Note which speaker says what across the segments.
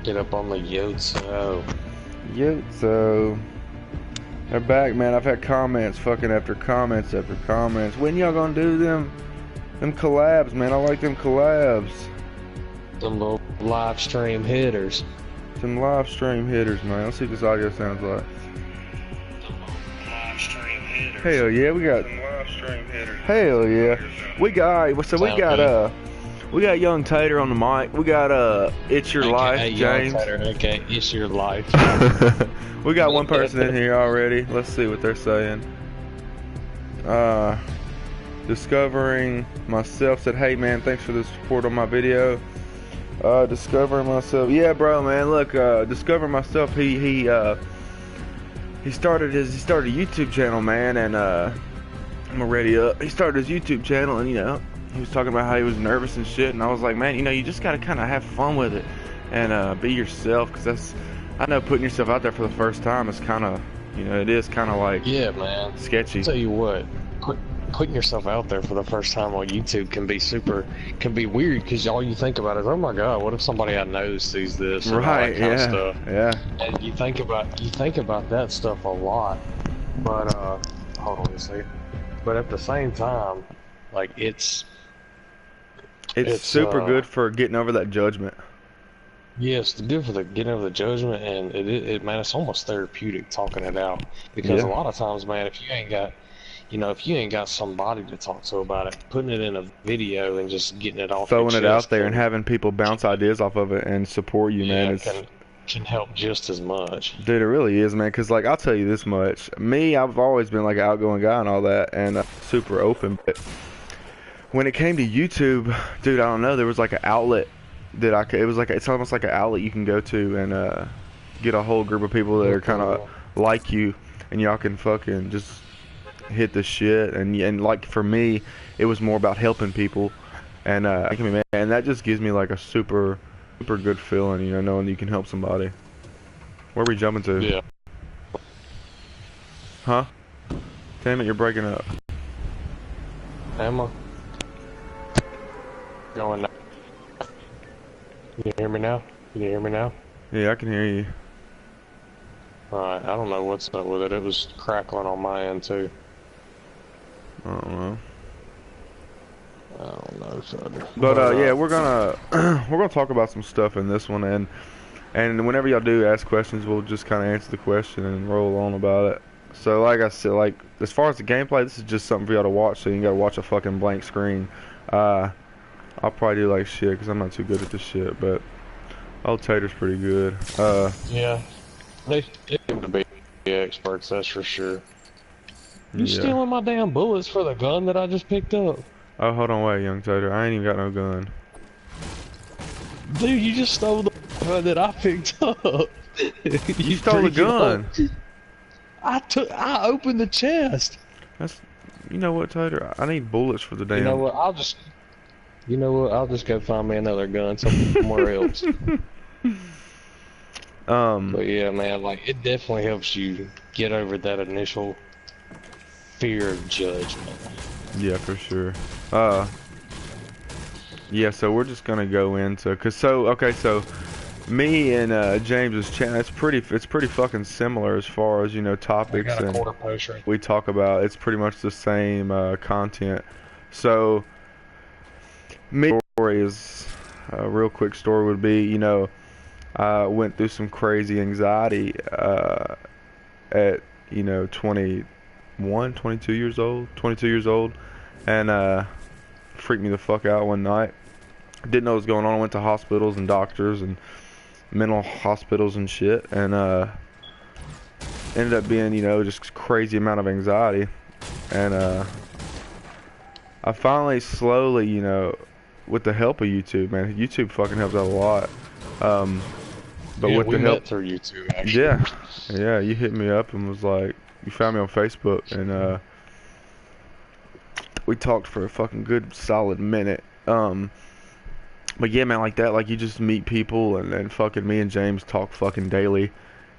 Speaker 1: Get up on the Yotso.
Speaker 2: Yotso. They're back, man. I've had comments fucking after comments after comments. When y'all gonna do them collabs, man? I like them collabs.
Speaker 1: Some little live stream hitters.
Speaker 2: Some live stream hitters, man. Let's see what this audio sounds like.
Speaker 1: Live stream hitters.
Speaker 2: Hell yeah, we got
Speaker 1: some live stream hitters.
Speaker 2: Hell yeah. We got so we got Young Tater on the mic. We got It's Your Life, James.
Speaker 1: Okay, It's Your Life.
Speaker 2: We got one person in here already. Let's see what they're saying. Discovering Myself said, "Hey man, thanks for the support on my video." Discovering Myself, yeah, bro, man. Look, Discovering Myself. He started a YouTube channel, man, and I'm already up. He started his YouTube channel, and he was talking about how he was nervous and shit, and I was like, man, you just gotta kind of have fun with it and be yourself, because I know putting yourself out there for the first time is kind of, it is kind of like,
Speaker 1: yeah, man,
Speaker 2: sketchy.
Speaker 1: I'll tell you what, putting yourself out there for the first time on YouTube can be weird, because all you think about is, oh my god, what if somebody I know sees this, and
Speaker 2: right?
Speaker 1: All that kind of stuff.
Speaker 2: Yeah.
Speaker 1: And you think about that stuff a lot, but hold on a second. But at the same time, like it's
Speaker 2: super good for getting over that judgment.
Speaker 1: Yes, it's good for getting over the judgment, and it man, it's almost therapeutic talking it out, because a lot of times, man, if you ain't got somebody to talk to about it, putting it in a video and just getting it off,
Speaker 2: throwing it out there and having people bounce ideas off of it and support you, man,
Speaker 1: can help just as much.
Speaker 2: Dude, it really is, man, because like, I'll tell you this much, I've always been like an outgoing guy and all that, and super open, but when it came to YouTube, dude, I don't know, there was like an outlet that it's almost like an outlet you can go to and get a whole group of people that are kind of like you, and y'all can fucking just hit the shit, and like for me, it was more about helping people, and and that just gives me like a super good feeling, knowing you can help somebody. Where are we jumping to?
Speaker 1: Yeah.
Speaker 2: Huh? Damn it, you're breaking up.
Speaker 1: Emma. Going now. Can you hear me now?
Speaker 2: Yeah, I can hear you.
Speaker 1: Alright, I don't know what's up with it. It was crackling on my end too.
Speaker 2: I don't know.
Speaker 1: Son.
Speaker 2: But yeah, we're gonna talk about some stuff in this one, and whenever y'all do ask questions, we'll just kind of answer the question and roll on about it. So like I said, like as far as the gameplay, this is just something for y'all to watch, so you ain't gotta watch a fucking blank screen. I'll probably do like shit because I'm not too good at this shit, but old Tater's pretty good.
Speaker 1: Yeah, they seem to be experts, that's for sure. You stealing my damn bullets for the gun that I just picked up?
Speaker 2: Oh, hold on, wait, Young Tater. I ain't even got no gun.
Speaker 1: Dude, you just stole the gun that I picked up.
Speaker 2: You stole the gun.
Speaker 1: I opened the chest.
Speaker 2: You know what, Tater? I need bullets for the damn.
Speaker 1: You know what? I'll just go find me another gun somewhere else. But yeah, man, like it definitely helps you get over that initial fear of judgment. Yeah,
Speaker 2: for sure. Yeah, so we're just gonna go into so me and James's channel, it's pretty fucking similar as far as topics and we talk about. It's pretty much the same content. So me story is a real quick story would be I went through some crazy anxiety at 22 years old, and freaked me the fuck out one night. Didn't know what was going on. I went to hospitals and doctors and mental hospitals and shit, and ended up being just crazy amount of anxiety, and I finally slowly with the help of YouTube, man, YouTube fucking helps out a lot. But with the help
Speaker 1: through YouTube, actually.
Speaker 2: Yeah, you hit me up and was like, you found me on Facebook, and we talked for a fucking good solid minute. But yeah, man, like that, like you just meet people, and then fucking me and James talk fucking daily,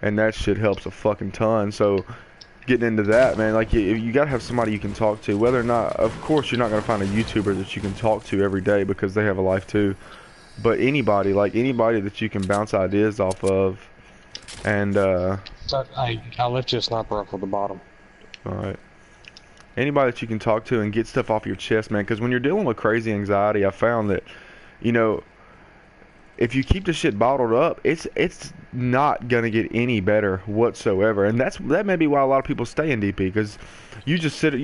Speaker 2: and that shit helps a fucking ton. So getting into that, man, like you gotta have somebody you can talk to, whether or not, of course, you're not gonna find a YouTuber that you can talk to every day because they have a life too. but anybody, like anybody that you can bounce ideas off of, and
Speaker 1: So, hey, I'll let you sniper up at the bottom.
Speaker 2: all right, anybody that you can talk to and get stuff off your chest, man. Because when you're dealing with crazy anxiety, I found that, you know, if you keep the shit bottled up, it's not gonna get any better whatsoever. And that may be why a lot of people stay in DP, because you're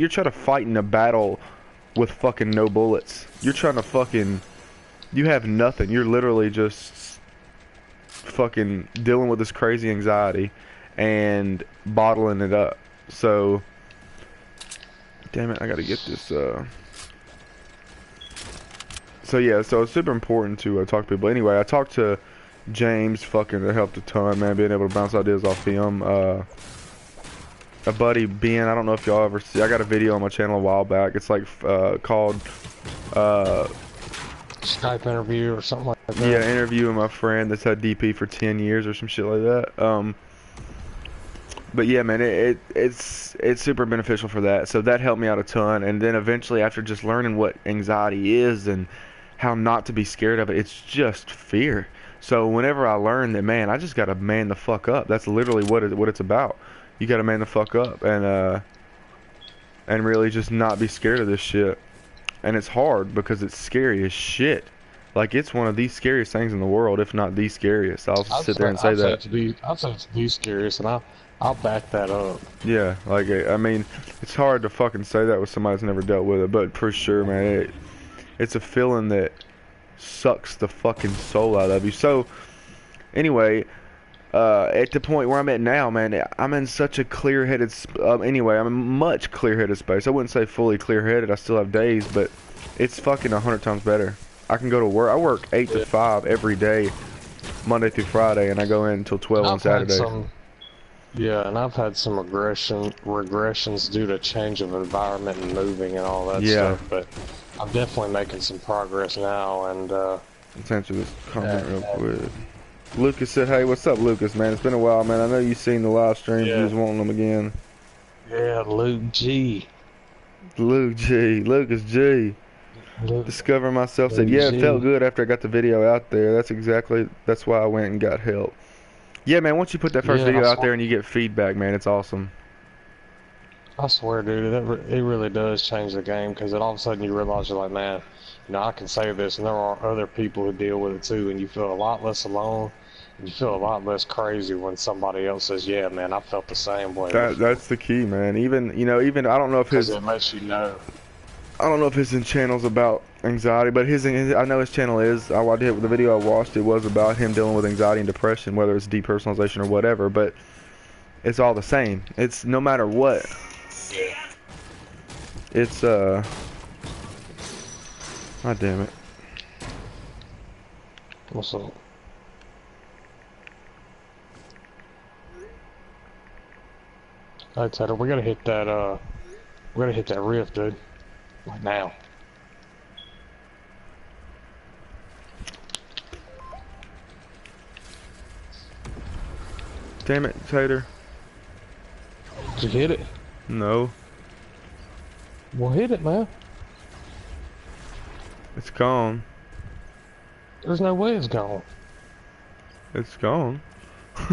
Speaker 2: trying to fight in a battle with fucking no bullets. You're trying to fucking, you have nothing. You're literally just fucking dealing with this crazy anxiety and bottling it up. So, damn it, I gotta get this. So yeah, so it's super important to talk to people. Anyway, I talked to James, fucking, that helped a ton, man, being able to bounce ideas off him. A buddy, Ben, I don't know if y'all ever see, I got a video on my channel a while back. It's like, called,
Speaker 1: Skype interview or something like that.
Speaker 2: yeah, interviewing my friend that's had DP for 10 years or some shit like that. But yeah, man, it's super beneficial for that. So that helped me out a ton. And then eventually, after just learning what anxiety is and how not to be scared of it, it's just fear. So whenever I learned that, man, I just gotta man the fuck up. That's literally what it's about. You gotta man the fuck up and really just not be scared of this shit. And it's hard because it's scary as shit. Like, it's one of the scariest things in the world, if not the scariest. I'll sit there and say that.
Speaker 1: I'd say it's the scariest, and I'll back that up.
Speaker 2: Yeah, like, I mean, it's hard to fucking say that with somebody that's never dealt with it, but for sure, man, it's a feeling that sucks the fucking soul out of you. So, anyway, at the point where I'm at now, man, I'm in such a clear-headed, anyway, I'm in much clear-headed space. I wouldn't say fully clear-headed, I still have days, but it's fucking 100 times better. I can go to work, I work 8 to 5 every day, Monday through Friday, and I go in until 12 on Saturday.
Speaker 1: Yeah, and I've had some regressions due to change of environment and moving and all that stuff, but I'm definitely making some progress now, and
Speaker 2: let's answer this comment real quick. Lucas said, hey, what's up, Lucas, man? It's been a while, man. I know you've seen the live streams, you just wanting them again.
Speaker 1: Yeah, Luke G.
Speaker 2: Lucas G. Discover myself said, yeah, it felt good after I got the video out there. That's why I went and got help. Yeah, man, once you put that first video out there and you get feedback, man, it's awesome.
Speaker 1: I swear, dude, it really does change the game, because then all of a sudden you realize you're like, man, you know, I can say this, and there are other people who deal with it too, and you feel a lot less alone, and you feel a lot less crazy when somebody else says, yeah, man, I felt the same way.
Speaker 2: That's the key, man. Even I don't know if
Speaker 1: it lets you know.
Speaker 2: I don't know if his channel's about anxiety, but I know his channel is. I did the video I watched. It was about him dealing with anxiety and depression, whether it's depersonalization or whatever. But it's all the same. It's no matter what.
Speaker 1: Yeah.
Speaker 2: It's God damn it.
Speaker 1: What's up? Alright, Tater, we gotta hit that rift, dude. Like now.
Speaker 2: Damn it, Tater.
Speaker 1: Did you hit it?
Speaker 2: No.
Speaker 1: Well, hit it, man.
Speaker 2: It's gone.
Speaker 1: There's no way it's gone.
Speaker 2: It's gone.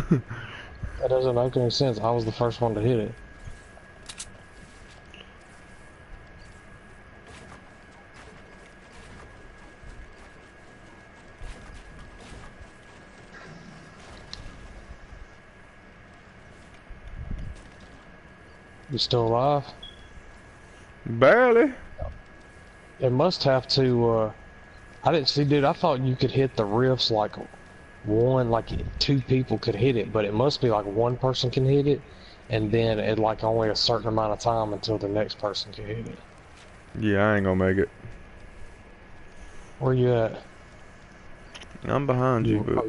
Speaker 1: That doesn't make any sense. I was the first one to hit it. You still alive?
Speaker 2: Barely.
Speaker 1: It must have to, I didn't see, dude, I thought you could hit the rifts like two people could hit it, but it must be like one person can hit it, and then it like only a certain amount of time until the next person can hit it.
Speaker 2: Yeah, I ain't gonna make it.
Speaker 1: Where you at?
Speaker 2: I'm behind you, but...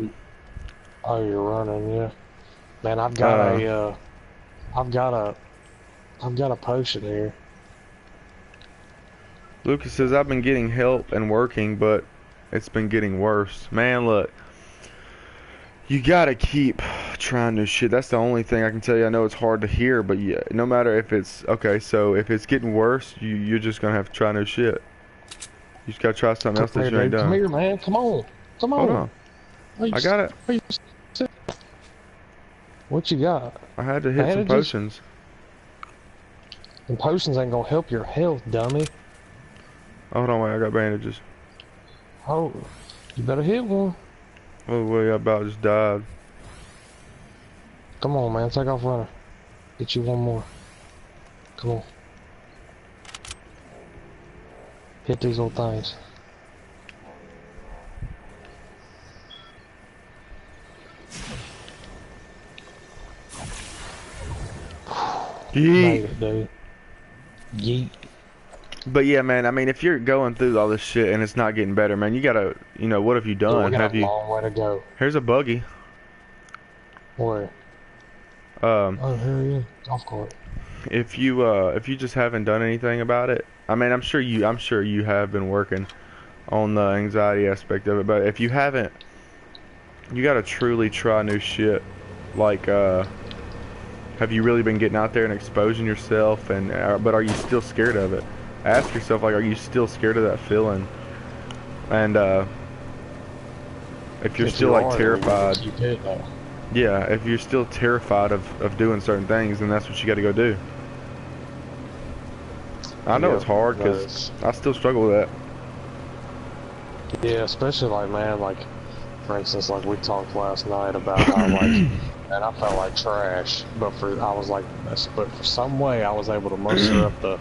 Speaker 1: Oh, you're running, yeah. Man, I've got a potion here.
Speaker 2: Lucas says, I've been getting help and working, but it's been getting worse. Man, look. You gotta keep trying new shit. That's the only thing I can tell you. I know it's hard to hear, but yeah, no matter if it's... Okay, so if it's getting worse, you're just gonna have to try new shit. You just gotta try something else that you ain't done.
Speaker 1: Come here, man. Come on. Come
Speaker 2: Hold
Speaker 1: on.
Speaker 2: on.
Speaker 1: Are you,
Speaker 2: I got it.
Speaker 1: are you, what you got?
Speaker 2: I had to hit some
Speaker 1: Bandages?
Speaker 2: potions.
Speaker 1: And potions ain't gonna help your health, dummy.
Speaker 2: Hold on, wait, I got bandages.
Speaker 1: Oh, you better hit one.
Speaker 2: Oh, wait, I about just died.
Speaker 1: Come on, man. Take off running. Get you one more. Come on. Hit these little things.
Speaker 2: Yeet.
Speaker 1: Made it, dude. Yeet.
Speaker 2: But yeah, man, I mean, if you're going through all this shit and it's not getting better, man, you gotta, what have you
Speaker 1: Yeah, we
Speaker 2: done?
Speaker 1: got
Speaker 2: Have
Speaker 1: a
Speaker 2: you,
Speaker 1: long way to go.
Speaker 2: here's a buggy.
Speaker 1: Where?
Speaker 2: Um,
Speaker 1: Oh, here he is. Golf cart.
Speaker 2: if you just haven't done anything about it, I mean, I'm sure you have been working on the anxiety aspect of it, but if you haven't, you gotta truly try new shit. Like, have you really been getting out there and exposing yourself, and, but are you still scared of it? Ask yourself, like, are you still scared of that feeling? And, if you're
Speaker 1: If
Speaker 2: still,
Speaker 1: you
Speaker 2: like,
Speaker 1: are, then you
Speaker 2: terrified,
Speaker 1: just keep hitting it.
Speaker 2: yeah, if you're still terrified of doing certain things, then that's what you gotta go do. I know it's
Speaker 1: Yep,
Speaker 2: hard, because
Speaker 1: those.
Speaker 2: I still struggle with that.
Speaker 1: Yeah, especially like, man, like, for instance, like we talked last night about how, like, man, I felt like trash, I was like, but for some way I was able to muster up the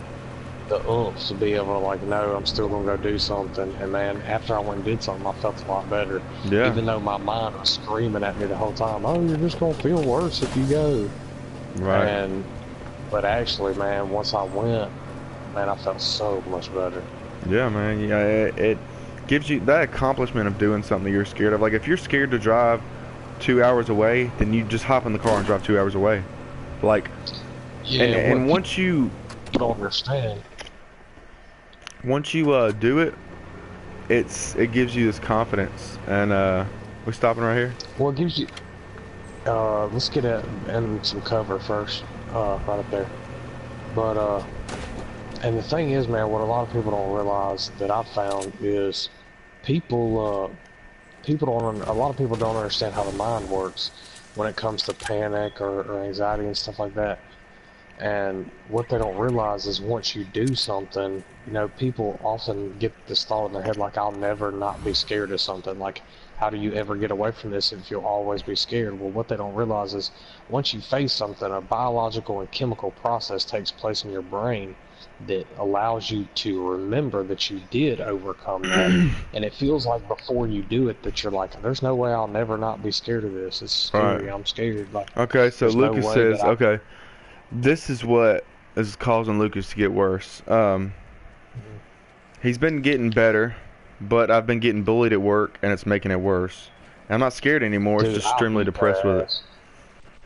Speaker 1: oomph to be able to, like, no, I'm still gonna go do something. And man, after I went and did something, I felt a lot better.
Speaker 2: Yeah,
Speaker 1: Even though my mind was screaming at me the whole time, oh, you're just gonna feel worse if you go.
Speaker 2: right.
Speaker 1: And, but actually, man, once I went, man, I felt so much better.
Speaker 2: Yeah, man. Yeah, it gives you that accomplishment of doing something you're scared of. Like, if you're scared to drive 2 hours away, then you just hop in the car and drive 2 hours away. Like,
Speaker 1: Yeah, what
Speaker 2: and
Speaker 1: people don't
Speaker 2: once you do it, it gives you this confidence. And we stopping right here.
Speaker 1: what gives you, let's get at and some cover first, right up there. But, and the thing is, man, what a lot of people don't realize that I've found is people, a lot of people don't understand how the mind works when it comes to panic or anxiety and stuff like that. And what they don't realize is once you do something, you know, people often get this thought in their head like, I'll never not be scared of something. Like, how do you ever get away from this if you'll always be scared? Well, what they don't realize is once you face something, a biological and chemical process takes place in your brain that allows you to remember that you did overcome that. And it feels like before you do it that you're like, there's no way I'll never not be scared of this. It's
Speaker 2: All right.
Speaker 1: scary. I'm scared. Like,
Speaker 2: Okay, so
Speaker 1: there's no
Speaker 2: Lucas
Speaker 1: way that
Speaker 2: says,
Speaker 1: I.
Speaker 2: okay, this is what is causing Lucas to get worse. He's been getting better, but I've been getting bullied at work, and it's making it worse. I'm not scared anymore. It's
Speaker 1: Dude,
Speaker 2: just
Speaker 1: I'll
Speaker 2: extremely
Speaker 1: beat
Speaker 2: depressed with
Speaker 1: their
Speaker 2: it.
Speaker 1: ass.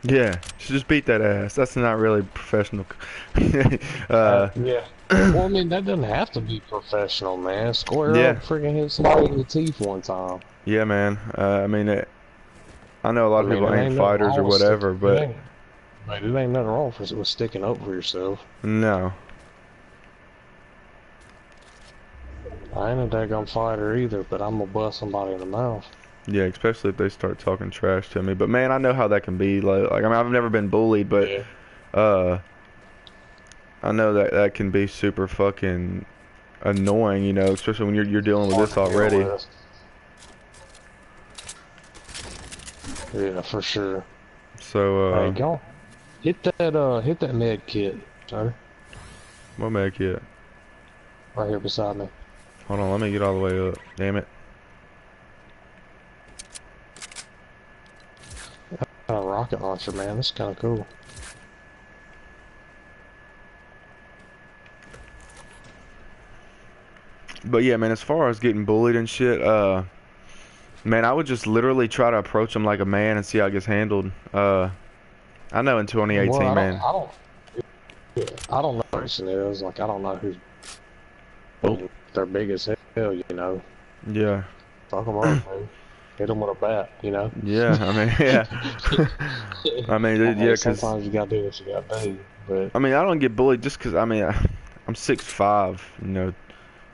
Speaker 2: Yeah, just beat that ass. That's not really professional.
Speaker 1: Yeah. Well, I mean, that doesn't have to be professional, man. Square
Speaker 2: Yeah,
Speaker 1: up, freaking hit somebody in the teeth one time.
Speaker 2: yeah, man. I mean, I know a lot
Speaker 1: I
Speaker 2: of
Speaker 1: mean,
Speaker 2: people
Speaker 1: it
Speaker 2: ain't
Speaker 1: ain't nothing
Speaker 2: fighters or
Speaker 1: wrong with
Speaker 2: whatever,
Speaker 1: sticking. It
Speaker 2: but
Speaker 1: ain't. Like, it ain't nothing wrong with sticking up for yourself.
Speaker 2: no.
Speaker 1: I ain't a daggone fighter either, but I'm gonna bust somebody in the mouth.
Speaker 2: Yeah, especially if they start talking trash to me. But man, I know how that can be. Like I mean, I've never been bullied, but
Speaker 1: Yeah.
Speaker 2: uh, I know that that can be super fucking annoying. Especially when you're dealing with
Speaker 1: Hard
Speaker 2: this
Speaker 1: to deal
Speaker 2: already.
Speaker 1: with. Yeah, for sure.
Speaker 2: So
Speaker 1: Hey, go hit that med kit, sir.
Speaker 2: what make it?
Speaker 1: Right here beside me.
Speaker 2: Hold on, let me get all the way up. Damn it.
Speaker 1: Got a rocket launcher, man. That's kind of cool.
Speaker 2: But yeah, man, as far as getting bullied and shit, man, I would just literally try to approach him like a man and see how it gets handled. I know in
Speaker 1: Well,
Speaker 2: 2018, man.
Speaker 1: I don't know what person is. Like, I don't know who's.
Speaker 2: Oh,
Speaker 1: They're big as hell, you know.
Speaker 2: yeah.
Speaker 1: Fuck them up, man. Hit them with a bat, you know.
Speaker 2: Yeah, I mean, yeah. I mean, dude, yeah,
Speaker 1: Hey,
Speaker 2: 'cause
Speaker 1: sometimes you gotta do what you gotta do. But
Speaker 2: I mean, I don't get bullied just 'cause I mean, I'm 6'5",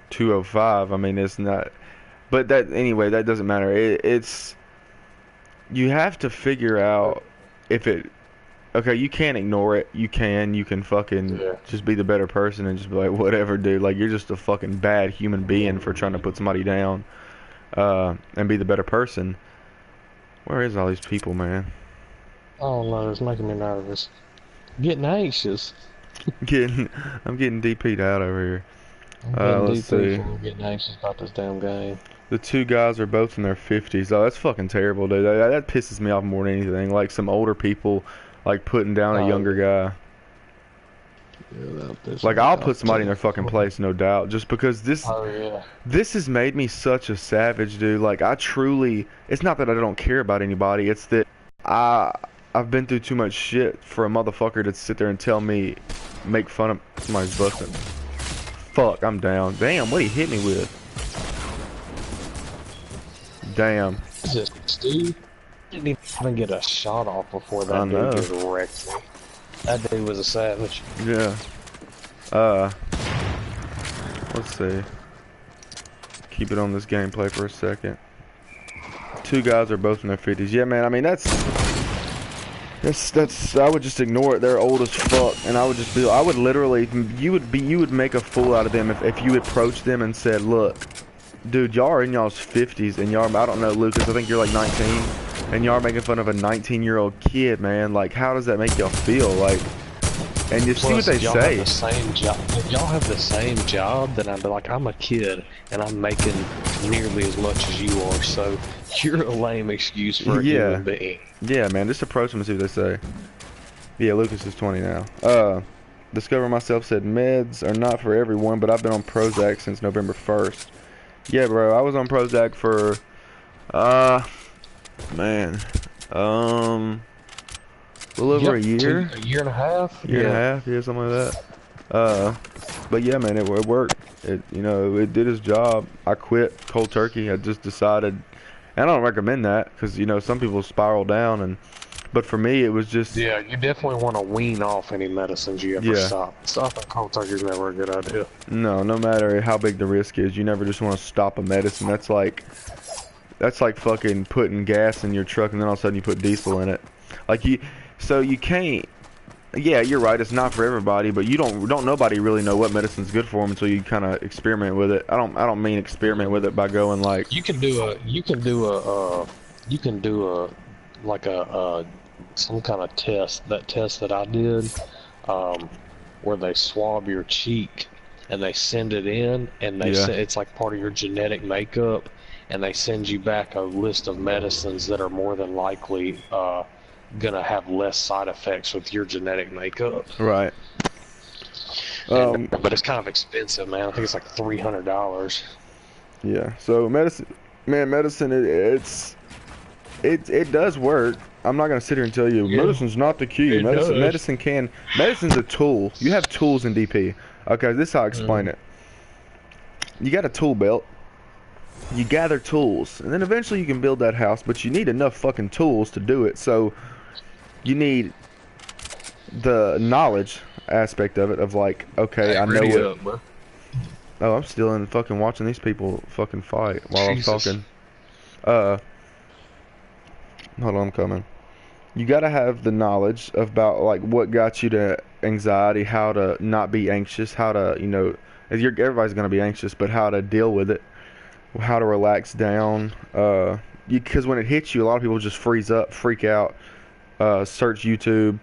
Speaker 2: 205. I mean, it's not. But that anyway, that doesn't matter. It's you have to figure out if it. Okay, you can't ignore it. You can fucking
Speaker 1: Yeah.
Speaker 2: just be the better person and just be like, whatever, dude. Like you're just a fucking bad human being for trying to put somebody down, and be the better person. Where is all these people, man?
Speaker 1: Oh no, it's making me nervous. Getting anxious.
Speaker 2: Getting, I'm getting DP'd out over here.
Speaker 1: I'm getting
Speaker 2: Let's
Speaker 1: DP
Speaker 2: see.
Speaker 1: for getting anxious about this damn game.
Speaker 2: The two guys are both in their 50s. Oh, that's fucking terrible, dude. That pisses me off more than anything. Like some older people, like putting down a
Speaker 1: Oh,
Speaker 2: younger guy.
Speaker 1: yeah, that
Speaker 2: Like
Speaker 1: me
Speaker 2: I'll put
Speaker 1: off
Speaker 2: somebody in
Speaker 1: too.
Speaker 2: their fucking place, no doubt. Just because
Speaker 1: Oh yeah.
Speaker 2: this has made me such a savage, dude. Like I truly, it's not that I don't care about anybody. It's that I I've been through too much shit for a motherfucker to sit there and tell me, make fun of somebody's busting. Fuck, I'm down. Damn, what he hit me with? Damn.
Speaker 1: Just dude didn't even get a shot off before
Speaker 2: I
Speaker 1: that
Speaker 2: know.
Speaker 1: dude just wrecked me. That dude was a savage.
Speaker 2: Yeah. Let's see. Keep it on this gameplay for a second. Two guys are both in their 50s. Yeah, man. I mean, that's. I would just ignore it. They're old as fuck, and I would just be. I would literally. You would make a fool out of them if you approached them and said, "Look, dude, y'all are in y'all's 50s, and y'all. I don't know, Lucas. I think you're like 19, and y'all are making fun of a 19-year-old kid, man. Like, how does that make y'all feel? Like." And you see what they
Speaker 1: y'all
Speaker 2: say.
Speaker 1: have the same job. If y'all have the same job, then I'd be like, I'm a kid and I'm making nearly as much as you are. So you're a lame excuse for a
Speaker 2: Yeah.
Speaker 1: human being.
Speaker 2: Yeah, man. Just approach them and see what they say. Yeah, Lucas is 20 now. Discover Myself said meds are not for everyone, but I've been on Prozac since November 1st. Yeah, bro. I was on Prozac for, man, a little over a year.
Speaker 1: A year and a half?
Speaker 2: Year and a half, yeah, something like that. But yeah, man, it worked. It did its job. I quit cold turkey. I just decided, and I don't recommend that because some people spiral down, but for me, it was just.
Speaker 1: Yeah, you definitely want to wean off any medicines you ever stop. Stopping cold turkey is never a good idea.
Speaker 2: No matter how big the risk is, you never just want to stop a medicine. That's like fucking putting gas in your truck and then all of a sudden you put diesel in it. So you can't. Yeah, you're right. It's not for everybody, but you don't nobody really know what medicine's good for them until you kind of experiment with it. I don't mean experiment with it by going like.
Speaker 1: You can do some kind of test. That test that I did, where they swab your cheek and they send it in, and they say it's like part of your genetic makeup, and they send you back a list of medicines that are more than likely gonna have less side effects with your genetic makeup.
Speaker 2: Right.
Speaker 1: But it's kind of expensive, man. I think it's like $300.
Speaker 2: Yeah. So medicine, it does work. I'm not gonna sit here and tell you medicine's not the key. Medicine's a tool. You have tools in DP. Okay, this is how I explain it. You got a tool belt. You gather tools, and then eventually you can build that house. But you need enough fucking tools to do it. So you need the knowledge aspect of it. Of like, okay, I know it. Oh, I'm still in fucking watching these people fucking fight while I'm talking. Hold on, I'm coming. You gotta have the knowledge about like what got you to anxiety, how to not be anxious, how to everybody's gonna be anxious, but how to deal with it, how to relax down. Because when it hits you, a lot of people just freeze up, freak out, search YouTube.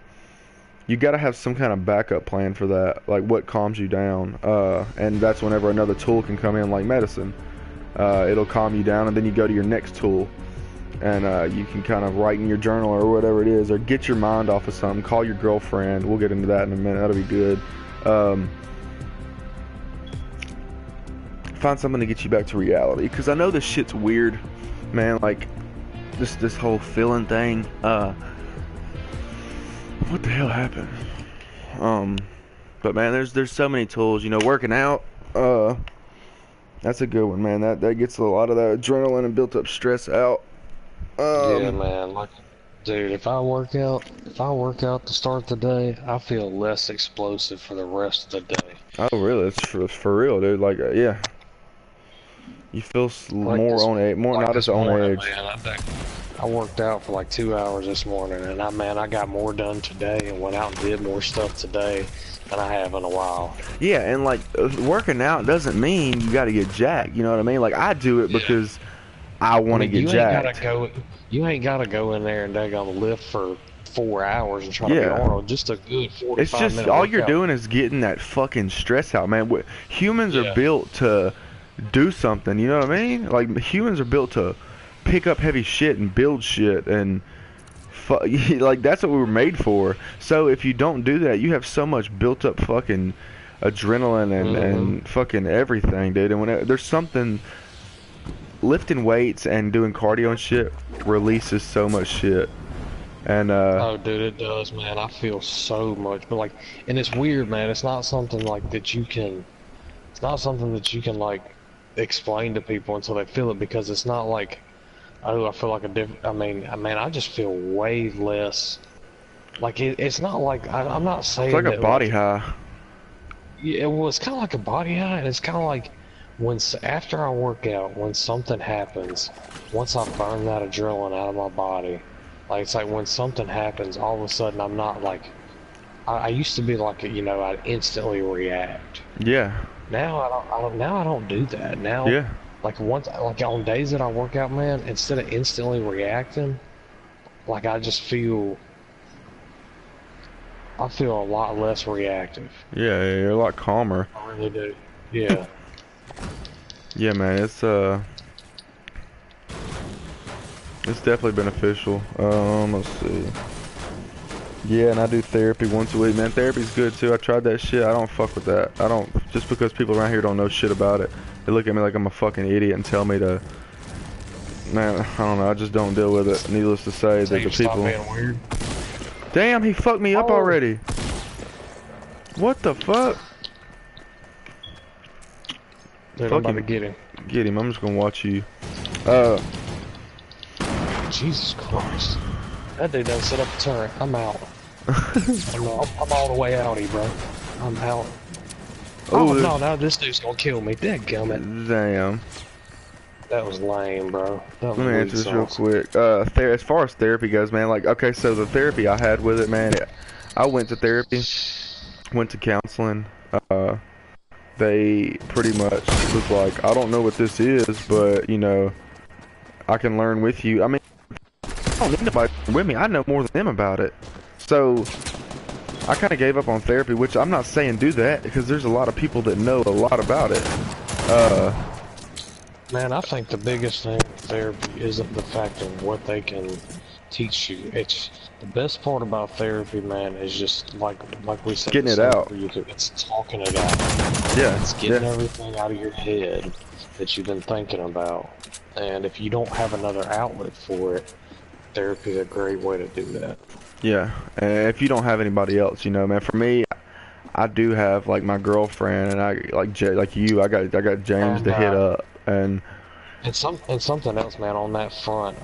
Speaker 2: You gotta have some kind of backup plan for that, like what calms you down, and that's whenever another tool can come in, like medicine. It'll calm you down, and then you go to your next tool. And you can kind of write in your journal or whatever it is, or get your mind off of something. Call your girlfriend. We'll get into that in a minute. That'll be good. Find something to get you back to reality. Because I know this shit's weird, man. Like, this whole feeling thing. What the hell happened? But man, there's so many tools. Working out. That's a good one, man. That gets a lot of that adrenaline and built up stress out.
Speaker 1: Yeah, man. Like, dude, if I work out to start the day, I feel less explosive for the rest of the day.
Speaker 2: Oh, really? It's for real, dude. Like, yeah. You feel
Speaker 1: Like
Speaker 2: more
Speaker 1: this,
Speaker 2: on edge, more
Speaker 1: like
Speaker 2: not as
Speaker 1: this
Speaker 2: on
Speaker 1: morning,
Speaker 2: edge.
Speaker 1: man. I worked out for like 2 hours this morning, and I got more done today and went out and did more stuff today than I have in a while.
Speaker 2: Yeah, and like working out doesn't mean you got to get jacked. You know what I mean? Like I do it
Speaker 1: Yeah.
Speaker 2: because I
Speaker 1: I
Speaker 2: want to
Speaker 1: mean,
Speaker 2: get jacked.
Speaker 1: you ain't gotta go in there and they're gonna lift for 4 hours and try to be
Speaker 2: Yeah.
Speaker 1: Arnold. Just a good
Speaker 2: It's
Speaker 1: 45
Speaker 2: just
Speaker 1: minute
Speaker 2: all you're
Speaker 1: workout.
Speaker 2: doing is getting that fucking stress out, man. Humans are
Speaker 1: Yeah.
Speaker 2: built to do something, you know what I mean? Like humans are built to pick up heavy shit and build shit and like that's what we were made for. So if you don't do that, you have so much built up fucking adrenaline
Speaker 1: Mm-hmm.
Speaker 2: and fucking everything, dude. And when there's something lifting weights and doing cardio and shit releases so much shit. And
Speaker 1: Oh, dude, it does, man. I feel so much, but like, and it's weird, man. It's not something like that you can. It's not something that you can like explain to people until they feel it because it's not like, oh, I feel like a different. I just feel way less. Like it's not like I'm not
Speaker 2: it's like
Speaker 1: saying
Speaker 2: a
Speaker 1: that
Speaker 2: body
Speaker 1: like
Speaker 2: high.
Speaker 1: yeah, well, it's kind of like a body high, and it's kind of like after I work out, when something happens, once I burn that adrenaline out of my body, like it's like when something happens, all of a sudden I'm not like I used to be like I'd instantly react.
Speaker 2: Yeah.
Speaker 1: Now now I don't do that. Now,
Speaker 2: Yeah.
Speaker 1: like once like on days that I work out, man, instead of instantly reacting, like I feel a lot less reactive.
Speaker 2: Yeah, you're a lot calmer.
Speaker 1: I really do. Yeah.
Speaker 2: Yeah, man, it's definitely beneficial. Let's see. Yeah, and I do therapy once a week, man. Therapy's good too. I tried that shit. I don't fuck with that. I don't just because people around here don't know shit about it. They look at me like I'm a fucking idiot and tell me to. Man, I don't know. I just don't deal with it. Needless to say,
Speaker 1: So
Speaker 2: that the
Speaker 1: you stop
Speaker 2: people.
Speaker 1: being weird.
Speaker 2: Damn, he fucked me up
Speaker 1: Oh,
Speaker 2: already. What the fuck?
Speaker 1: dude, I'm
Speaker 2: Fuck
Speaker 1: about to
Speaker 2: him.
Speaker 1: get him.
Speaker 2: Get him. I'm just gonna watch you. Uh,
Speaker 1: Jesus Christ. That dude done set up a turret. I'm out. I'm all the way outie, bro. I'm out. Oh,
Speaker 2: oh,
Speaker 1: no, no, this dude's gonna kill me. Dadgummit.
Speaker 2: damn.
Speaker 1: That was lame, bro. That
Speaker 2: Let
Speaker 1: was
Speaker 2: me
Speaker 1: weak
Speaker 2: answer this real
Speaker 1: sauce.
Speaker 2: quick. As far as therapy goes, man, like, okay, so the therapy I had with it, man, I went to therapy, went to counseling. Uh, they pretty much was like, I don't know what this is, but, you know, I can learn with you. I mean, I don't need nobody with me. I know more than them about it. So, I kind of gave up on therapy, which I'm not saying do that, because there's a lot of people that know a lot about it. Uh,
Speaker 1: Man, I think the biggest thing with therapy isn't the fact of what they can teach you. It's the best part about therapy, man, is just like we said,
Speaker 2: getting it out.
Speaker 1: it's talking it out.
Speaker 2: Yeah,
Speaker 1: It's getting
Speaker 2: yeah.
Speaker 1: everything out of your head that you've been thinking about. And if you don't have another outlet for it, therapy is a great way to do that.
Speaker 2: Yeah, and if you don't have anybody else, you know, man. For me, I do have like my girlfriend, and I like like you. I got James
Speaker 1: And
Speaker 2: to hit up, and
Speaker 1: and something else, man, on that front,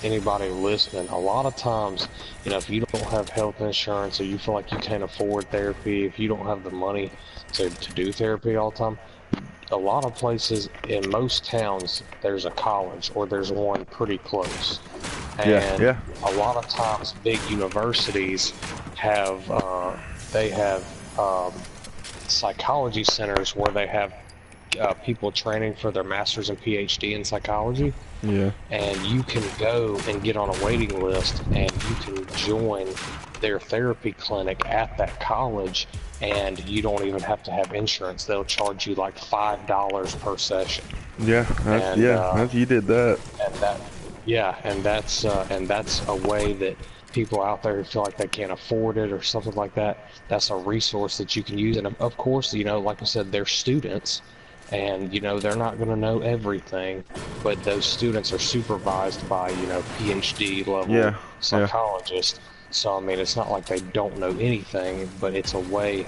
Speaker 1: anybody listening, a lot of times, if you don't have health insurance or you feel like you can't afford therapy, if you don't have the money to do therapy all the time, a lot of places in most towns, there's a college or there's one pretty close.
Speaker 2: yeah,
Speaker 1: And
Speaker 2: yeah,
Speaker 1: a lot of times big universities have, they have psychology centers where they have people training for their master's and PhD in psychology,
Speaker 2: yeah,
Speaker 1: and you can go and get on a waiting list and you can join their therapy clinic at that college, and you don't even have to have insurance. They'll charge you like $5 per session.
Speaker 2: yeah.
Speaker 1: And
Speaker 2: You did that.
Speaker 1: and that yeah, and that's a way that people out there who feel like they can't afford it or something like that, that's a resource that you can use. And of course, like I said, they're students, and they're not going to know everything, but those students are supervised by PhD level
Speaker 2: Yeah, yeah,
Speaker 1: psychologists. So I mean, it's not like they don't know anything, but it's a way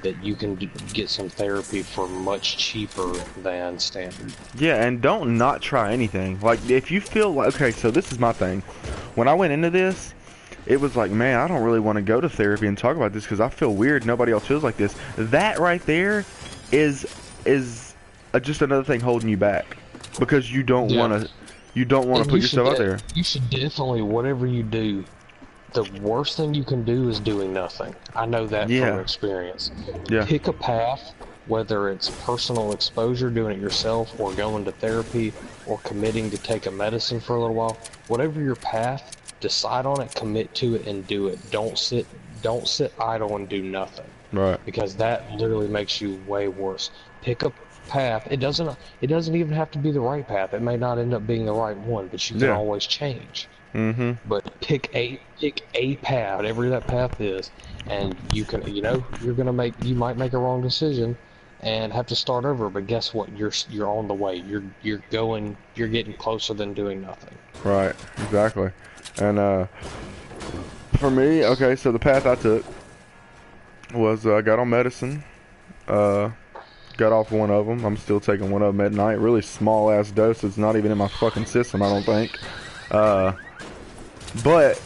Speaker 1: that you can get some therapy for much cheaper than standard.
Speaker 2: yeah. And don't not try anything. Like if you feel like okay, so this is my thing. When I went into this, it was like, man, I don't really want to go to therapy and talk about this because I feel weird. Nobody else feels like this. That right there is just another thing holding you back. because
Speaker 1: Yeah.
Speaker 2: you don't want to
Speaker 1: And
Speaker 2: put yourself out there.
Speaker 1: you should definitely, whatever you do, the worst thing you can do is doing nothing. I know that from
Speaker 2: Yeah,
Speaker 1: experience.
Speaker 2: yeah,
Speaker 1: Pick a path, whether it's personal exposure, doing it yourself, or going to therapy, or committing to take a medicine for a little while. Whatever your path, decide on it, commit to it, and do it. Don't sit idle and do nothing,
Speaker 2: right.
Speaker 1: because that literally makes you way worse. Pick a path. It doesn't even have to be the right path. It may not end up being the right one, but you can
Speaker 2: Yeah.
Speaker 1: always change.
Speaker 2: Mm-hmm.
Speaker 1: But pick a path, whatever that path is, and you can, you might make a wrong decision and have to start over. But guess what? You're on the way. You're getting closer than doing nothing.
Speaker 2: Right. Exactly. And for me, okay, so the path I took was I got on medicine. Uh, got off one of them. I'm still taking one of them at night. Really small ass dose. It's not even in my fucking system. I don't think. Uh, but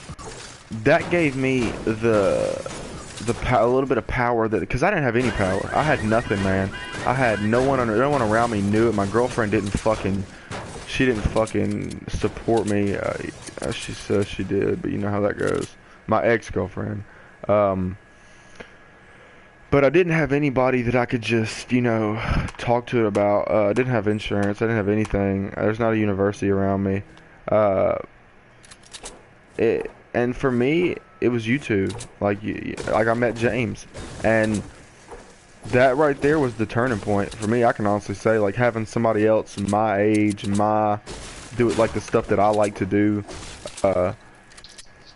Speaker 2: that gave me a little bit of power that because I didn't have any power. I had nothing, man. I had no one around me knew it. My girlfriend didn't fucking support me. She says she did, but you know how that goes. My ex-girlfriend. But I didn't have anybody that I could just, talk to it about. I didn't have insurance. I didn't have anything. There's not a university around me. Uh, and for me, it was YouTube. Like I met James, and that right there was the turning point for me. I can honestly say, like having somebody else my age, do it like the stuff that I like to do,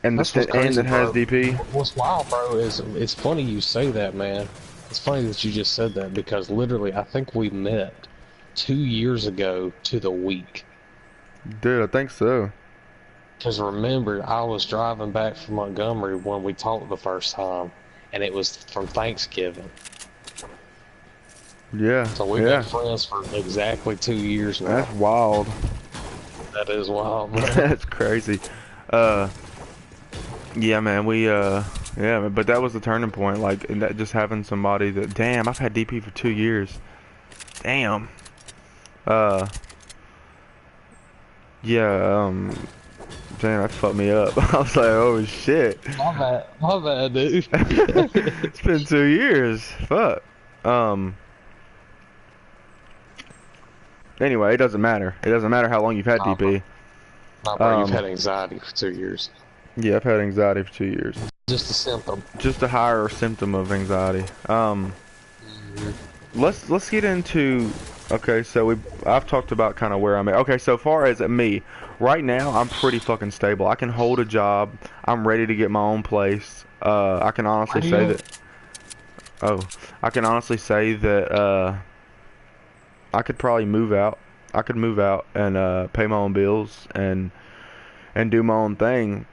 Speaker 2: and
Speaker 1: That's what's crazy,
Speaker 2: that has
Speaker 1: bro.
Speaker 2: DP.
Speaker 1: What's wild, bro, is it's funny you say that, man. It's funny that you just said that because literally, I think we met 2 years ago to the week.
Speaker 2: Dude, I think so.
Speaker 1: Because remember, I was driving back from Montgomery when we talked the first time, and it was from Thanksgiving.
Speaker 2: Yeah,
Speaker 1: So we've been
Speaker 2: yeah.
Speaker 1: friends for exactly 2 years now.
Speaker 2: That's wild.
Speaker 1: That is wild, man.
Speaker 2: That's crazy. Yeah, man. Yeah, but that was the turning point. Like, and that just having somebody that, damn, I've had DP for 2 years. Damn. Uh, yeah. Damn, that fucked me up. I was like, oh shit.
Speaker 1: My bad, dude.
Speaker 2: It's been 2 years. Fuck. Anyway, it doesn't matter. It doesn't matter how long you've had DP.
Speaker 1: Nah, bro, you've had anxiety for 2 years.
Speaker 2: Yeah, I've had anxiety for 2 years.
Speaker 1: Just a symptom.
Speaker 2: Just a higher symptom of anxiety. Let's get into. Okay, so I've talked about kind of where I'm at. Okay, so far as me, right now I'm pretty fucking stable. I can hold a job. I'm ready to get my own place. I can honestly say that. Oh, I can honestly say that. I could probably move out. I could move out and pay my own bills and do my own thing.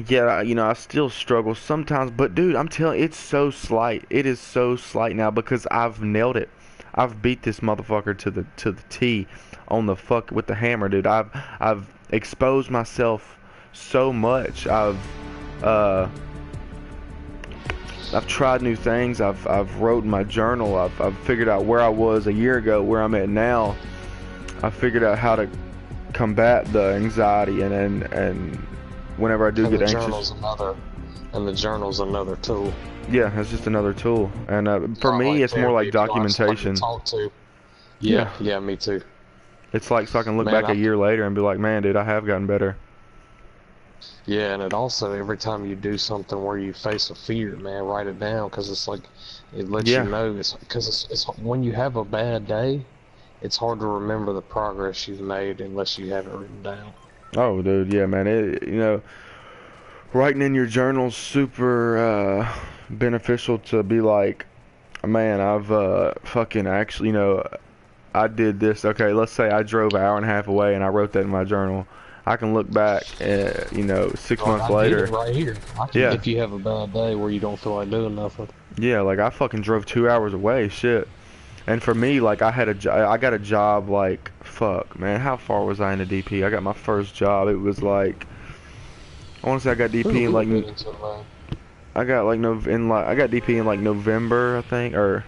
Speaker 2: Yeah, I still struggle sometimes, but dude, I'm telling you, it's so slight. It is so slight now because I've nailed it. I've beat this motherfucker to the T on the fuck with the hammer, dude. I've exposed myself so much. I've tried new things. I've wrote in my journal. I've figured out where I was a year ago, where I'm at now. I figured out how to combat the anxiety and whenever I do get anxious.
Speaker 1: And the journal's another tool.
Speaker 2: Yeah, it's just another tool. And for me, it's more like documentation.
Speaker 1: Talk to. Yeah, me too.
Speaker 2: It's like so I can look back a year later and be like, man, dude, I have gotten better.
Speaker 1: Yeah, and it also, every time you do something where you face a fear, man, write it down, because it's like, it lets you know, because it's when you have a bad day, it's hard to remember the progress you've made unless you have it written down.
Speaker 2: Oh, dude, yeah, man, writing in your journal's super beneficial to be like, man, I've fucking actually, I did this. Okay, let's say I drove an hour and a half away and I wrote that in my journal. I can look back, 6 months later.
Speaker 1: Right here.
Speaker 2: Yeah.
Speaker 1: If you have a bad day where you don't feel like doing nothing.
Speaker 2: Yeah, like I fucking drove 2 hours away, shit. And for me, like I got a job like, fuck, man, how far was I into DP? I got my first job. It was like, I want to say I got DP in like, I got DP in like November, I think, or.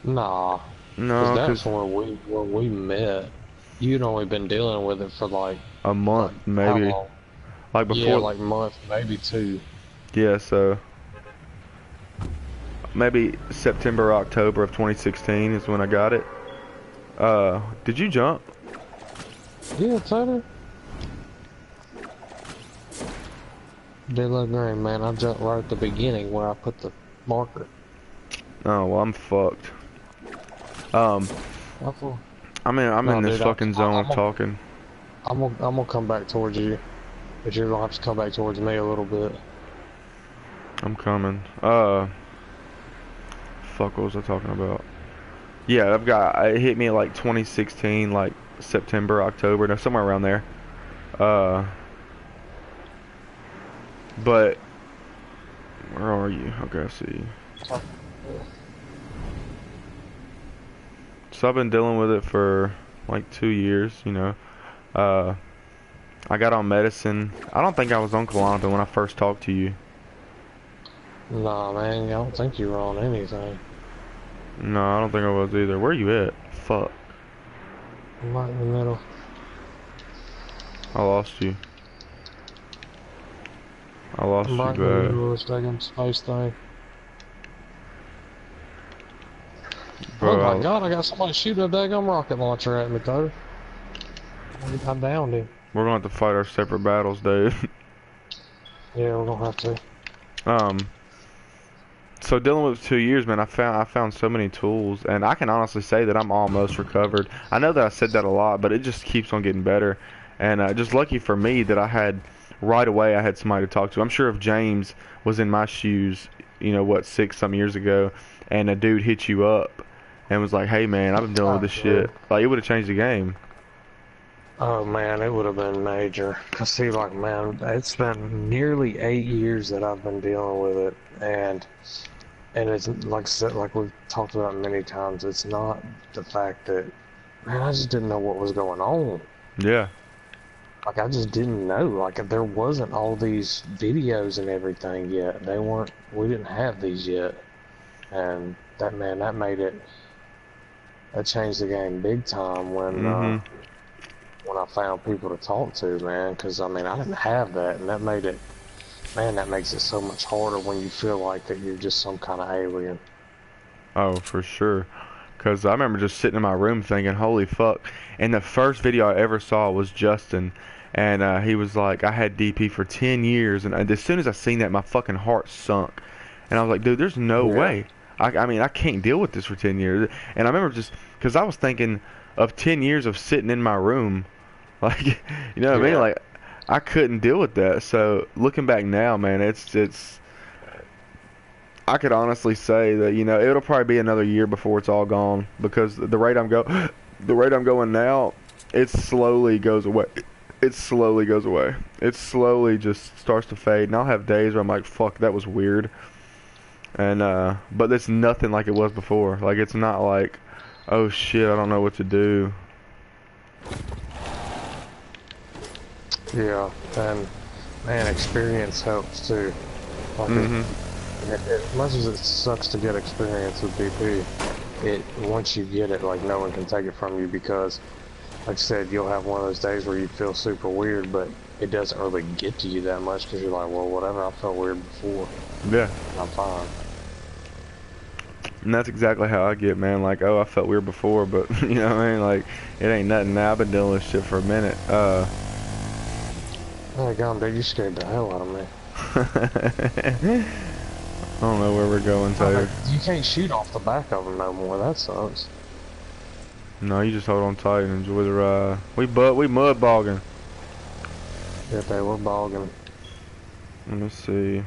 Speaker 1: Nah. Because
Speaker 2: No,
Speaker 1: that's
Speaker 2: cause
Speaker 1: when we met. You'd only been dealing with it for
Speaker 2: a
Speaker 1: like
Speaker 2: month
Speaker 1: how
Speaker 2: maybe.
Speaker 1: long?
Speaker 2: Like
Speaker 1: Yeah,
Speaker 2: before,
Speaker 1: like month, maybe two.
Speaker 2: yeah. So maybe September, October of 2016 is when I got it. Did you jump?
Speaker 1: Yeah, Taylor. Daylight Green, man. I jumped right at the beginning where I put the marker.
Speaker 2: Oh well, I'm fucked. Um,
Speaker 1: I thought,
Speaker 2: I'm in
Speaker 1: no,
Speaker 2: this
Speaker 1: dude.
Speaker 2: fucking zone of talking.
Speaker 1: I'm gonna come back towards you, but you're gonna have to come back towards me a little bit.
Speaker 2: I'm coming. Fuck, what was I talking about? Yeah, it hit me like 2016, like September, October, no, somewhere around there. Uh, but where are you? Okay, I see. So I've been dealing with it for like 2 years, you know. Uh, I got on medicine. I don't think I was on Klonopin when I first talked to you.
Speaker 1: Nah, man. I don't think you were on anything.
Speaker 2: No, I don't think I was either. Where you at? Fuck.
Speaker 1: I'm right in the middle.
Speaker 2: I lost you. I
Speaker 1: I'm
Speaker 2: lost you
Speaker 1: right in the
Speaker 2: bad.
Speaker 1: middle of this daggone space thing. Oh my
Speaker 2: Bro,
Speaker 1: God! I got somebody shooting a daggone rocket launcher at me, though. I downed him.
Speaker 2: we're gonna have to fight our separate battles, dude.
Speaker 1: Yeah, we're gonna have to.
Speaker 2: um, so dealing with 2 years, man, I found so many tools, and I can honestly say that I'm almost recovered. I know that I said that a lot, but it just keeps on getting better. And just lucky for me that I had right away I had somebody to talk to. I'm sure if James was in my shoes, you know what, 6 some years ago, and a dude hit you up and was like, "Hey man, I've been dealing with
Speaker 1: Oh,
Speaker 2: this
Speaker 1: yeah.
Speaker 2: shit," like it would have changed the game.
Speaker 1: Oh man, it would have been major. Cause see, like, man, it's been nearly 8 years that I've been dealing with it, and it's like I said, like we've talked about many times. It's not the fact that, man, I just didn't know what was going on.
Speaker 2: Yeah.
Speaker 1: Like I just didn't know. Like there wasn't all these videos and everything yet. They weren't. We didn't have these yet, and that man, that made it. That changed the game big time
Speaker 2: Mhm.
Speaker 1: when I found people to talk to, man. Because I mean, I didn't have that, and that made it. Man, that makes it so much harder when you feel like that you're just some kind of alien.
Speaker 2: Oh, for sure. Cause I remember just sitting in my room thinking, "Holy fuck!" And the first video I ever saw was Justin, and he was like, "I had DP for 10 years," and as soon as I seen that, my fucking heart sunk, and I was like, "Dude, there's no
Speaker 1: Yeah,
Speaker 2: way. I mean, I can't deal with this for 10 years." And I remember just, cause I was thinking of 10 years of sitting in my room, like, you know what I mean?
Speaker 1: yeah,
Speaker 2: Like, I couldn't deal with that. So looking back now, man, it's I could honestly say that it'll probably be another year before it's all gone because the rate I'm going now, it slowly goes away. It slowly goes away. It slowly just starts to fade, and I'll have days where I'm like, "Fuck, that was weird," and but it's nothing like it was before. Like it's not like, "Oh shit, I don't know what to do."
Speaker 1: yeah. And man, experience helps too. Like
Speaker 2: Mhm.
Speaker 1: as much as it sucks to get experience with DP, it once you get it, like no one can take it from you because, like I said, you'll have one of those days where you feel super weird, but it doesn't really get to you that much because you're like, well, whatever, I felt weird before,
Speaker 2: Yeah.
Speaker 1: I'm fine.
Speaker 2: And that's exactly how I get, man. Like, oh, I felt weird before, but you know what I mean? Like, it ain't nothing now. I've been dealing with shit for a minute.
Speaker 1: Hey, gone, dude, you scared the hell out of me.
Speaker 2: I don't know where we're going,
Speaker 1: Oh,
Speaker 2: Taylor.
Speaker 1: you can't shoot off the back of them no more. That sucks.
Speaker 2: No, you just hold on tight and enjoy the ride. We mud bogging.
Speaker 1: Yeah, they were bogging.
Speaker 2: Let me see.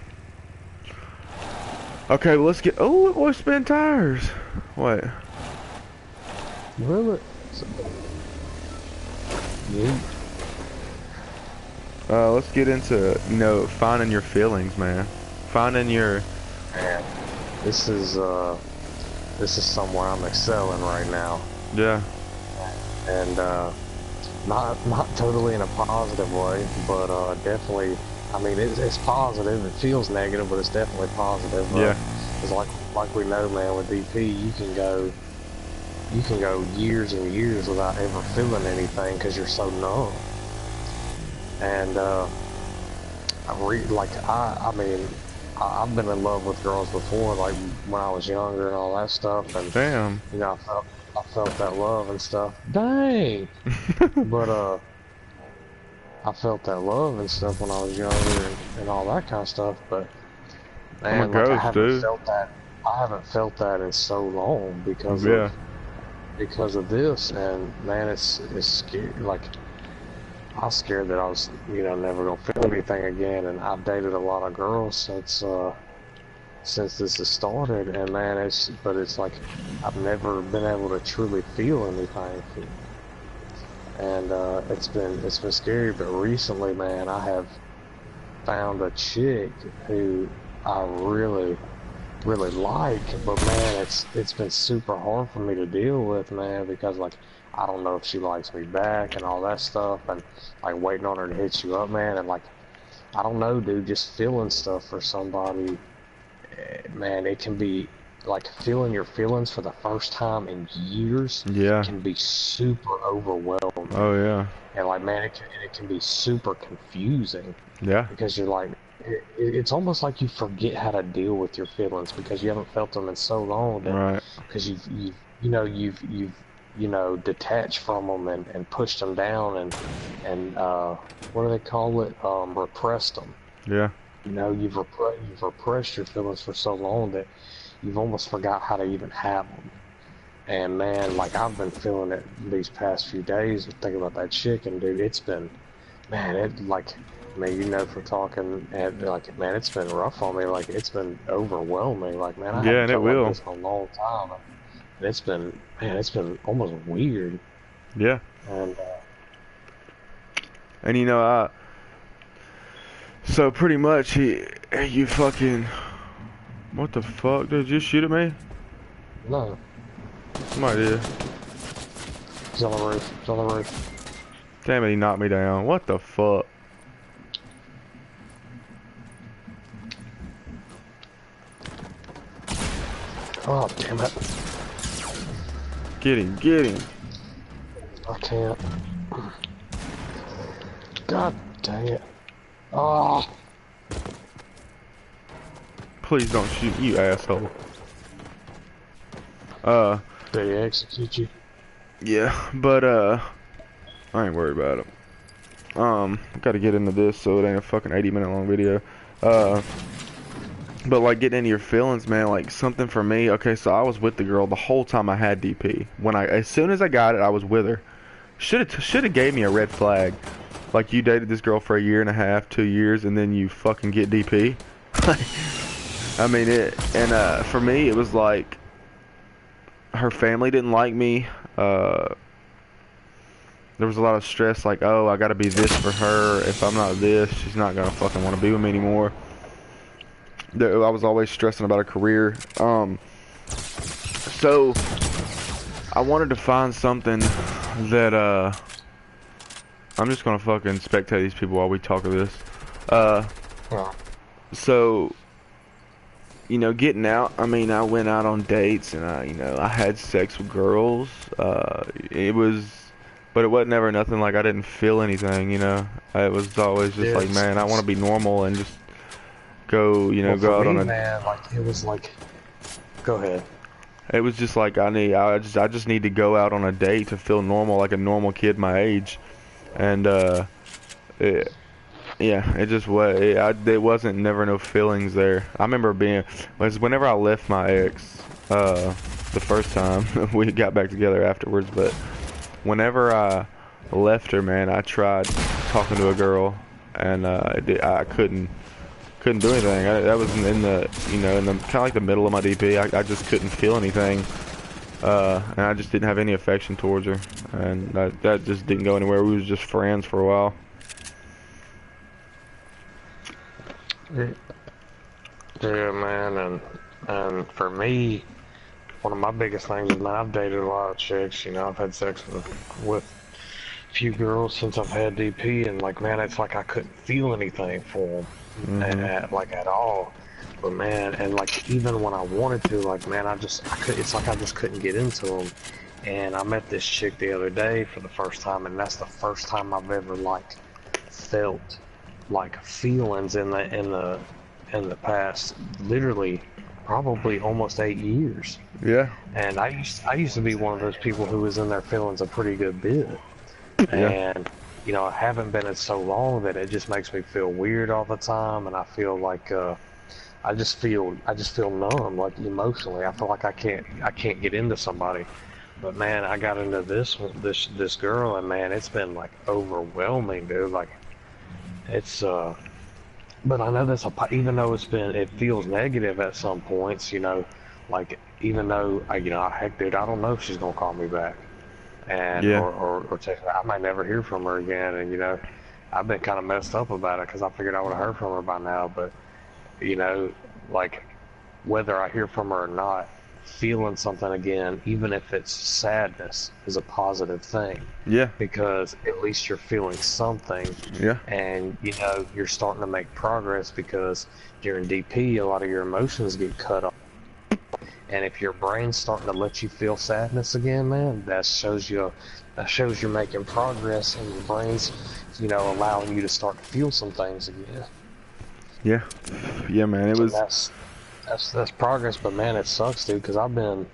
Speaker 2: Okay, well, let's get. Oh, look, we're spin tires. Wait.
Speaker 1: Really? Yeah.
Speaker 2: Let's get into finding your feelings, man. Finding your.
Speaker 1: Man, this is somewhere I'm excelling right now,
Speaker 2: Yeah.
Speaker 1: and not totally in a positive way, but definitely. I mean, it's positive. It feels negative, but it's definitely positive.
Speaker 2: Yeah.
Speaker 1: It's like we know, man. With DP, you can go you can go years and years without ever feeling anything because you're so numb. And I mean, I've been in love with girls before, like when I was younger and all that stuff, and
Speaker 2: Damn.
Speaker 1: you know, I felt that love and stuff. Dang. But I felt that love and stuff when I was younger and all that kind of stuff. But
Speaker 2: I'm a
Speaker 1: man, like
Speaker 2: ghost, dude.
Speaker 1: I haven't felt that in so long
Speaker 2: Yeah.
Speaker 1: because of this. And man, it's scary. Like I was scared that I was, you know, never gonna feel anything again. And I've dated a lot of girls since this has started. And man, it's like I've never been able to truly feel anything. And it's been scary. But recently, man, I have found a chick who I really like, but man, it's been super hard for me to deal with, man, because like I don't know if she likes me back and all that stuff, and like waiting on her to hit you up, man, and like I don't know, dude, just feeling stuff for somebody, man, it can be like feeling your feelings for the first time in years
Speaker 2: Yeah.
Speaker 1: can be super overwhelming,
Speaker 2: Oh yeah.
Speaker 1: and like man, it can be super confusing
Speaker 2: Yeah.
Speaker 1: because you're like, it's almost like you forget how to deal with your feelings because you haven't felt them in so long that
Speaker 2: Right.
Speaker 1: because you've you know detached from them and pushed them down and what do they call it, repressed them.
Speaker 2: Yeah.
Speaker 1: You know, you've repressed your feelings for so long that you've almost forgot how to even have them. And man, like I've been feeling it these past few days thinking about that chicken, dude. It's been, man, it like, man, you know, from talking, and like, man, it's been rough on me. Like, it's been overwhelming. Like, man, I
Speaker 2: Yeah,
Speaker 1: haven't
Speaker 2: and it
Speaker 1: felt like
Speaker 2: will.
Speaker 1: this in a long time. And it's been, man, it's been almost weird.
Speaker 2: Yeah.
Speaker 1: And
Speaker 2: And you know, so pretty much you fucking, what the fuck? Did you shoot at me?
Speaker 1: no,
Speaker 2: Somebody did.
Speaker 1: he's on the roof. He's on the roof.
Speaker 2: Damn it, he knocked me down. What the fuck?
Speaker 1: Oh, damn it!
Speaker 2: Get him, get him.
Speaker 1: I can't. God dang it! Oh,
Speaker 2: Please don't shoot, you asshole.
Speaker 1: did he execute you?
Speaker 2: Yeah, but I ain't worried about it. Gotta get into this so it ain't a fucking 80-minute long video. But like getting into your feelings, man, like something for me. Okay, so I was with the girl the whole time I had DP. As soon as I got it, I was with her. Should have gave me a red flag. Like you dated this girl for a year and a half, 2 years, and then you fucking get DP. I mean for me it was like her family didn't like me. There was a lot of stress, like, oh, I gotta be this for her. If I'm not this, she's not gonna fucking want to be with me anymore. I was always stressing about a career. So I wanted to find something that I'm just gonna fucking spectate these people while we talk of this.
Speaker 1: Oh,
Speaker 2: So you know, getting out. I mean, I went out on dates and I had sex with girls. It was, but it wasn't never nothing like I didn't feel anything. You know, it was always just like, man, I want to be normal and just go,
Speaker 1: well,
Speaker 2: go
Speaker 1: for
Speaker 2: out
Speaker 1: me,
Speaker 2: on a.
Speaker 1: man, like it was like, go ahead.
Speaker 2: It was just like I just need to go out on a date to feel normal, like a normal kid my age, and it, yeah, it just was. There wasn't never no feelings there. I remember was whenever I left my ex, the first time we got back together afterwards, but whenever I left her, man, I tried talking to a girl, and I couldn't do anything. That was in the in the kind of like the middle of my DP. I just couldn't feel anything, and I just didn't have any affection towards her, and that just didn't go anywhere. We was just friends for a while.
Speaker 1: Yeah, man, and for me, one of my biggest things is, man, I've dated a lot of chicks. You know, I've had sex with a few girls since I've had DP, and like, man, it's like I couldn't feel anything for them,
Speaker 2: Mhm.
Speaker 1: like at all. But man, and like even when I wanted to, like, man, I could. It's like I just couldn't get into them. And I met this chick the other day for the first time, and that's the first time I've ever like felt like feelings in the past, literally, probably almost 8 years.
Speaker 2: Yeah.
Speaker 1: And I used to be one of those people who was in their feelings a pretty good bit.
Speaker 2: Yeah.
Speaker 1: And I haven't been in so long that it just makes me feel weird all the time, and I feel like I just feel numb, like emotionally. I feel like I can't get into somebody. But man, I got into this girl, and man, it's been like overwhelming, dude. Like it's but I know even though it feels negative at some points, like even though heck, dude, I don't know if she's gonna call me back, and
Speaker 2: Yeah.
Speaker 1: or text me. I might never hear from her again, and I've been kind of messed up about it because I figured I would have heard from her by now, but you know, like whether I hear from her or not, feeling something again, even if it's sadness, is a positive thing
Speaker 2: Yeah.
Speaker 1: because at least you're feeling something,
Speaker 2: Yeah.
Speaker 1: and you're starting to make progress because during DP a lot of your emotions get cut off, and if your brain's starting to let you feel sadness again, man, that shows you're making progress, and your brain's allowing you to start to feel some things again.
Speaker 2: Yeah. Yeah, man. It
Speaker 1: And
Speaker 2: was.
Speaker 1: that's progress, but man, it sucks, dude, because I've been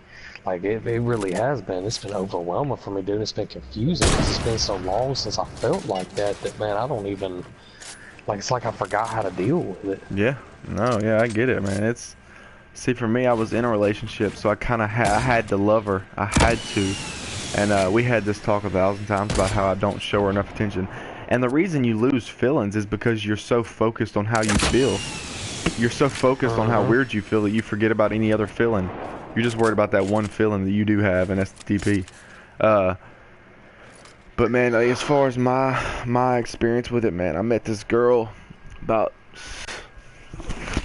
Speaker 1: like it really has been. It's been overwhelming for me, dude. It's been confusing because it's been so long since I felt like that man, I don't even like. It's like I forgot how to deal with it.
Speaker 2: Yeah. No. Yeah, I get it, man. It's. See, for me, I was in a relationship, so I kind of I had to love her. I had to. And we had this talk 1,000 times about how I don't show her enough attention. And the reason you lose feelings is because you're so focused on how you feel. You're so focused on how
Speaker 1: Uh-huh.
Speaker 2: weird you feel that you forget about any other feeling. You're just worried about that one feeling that you do have, and that's the DP. Uh, but man, like, as far as my experience with it, man, I met this girl about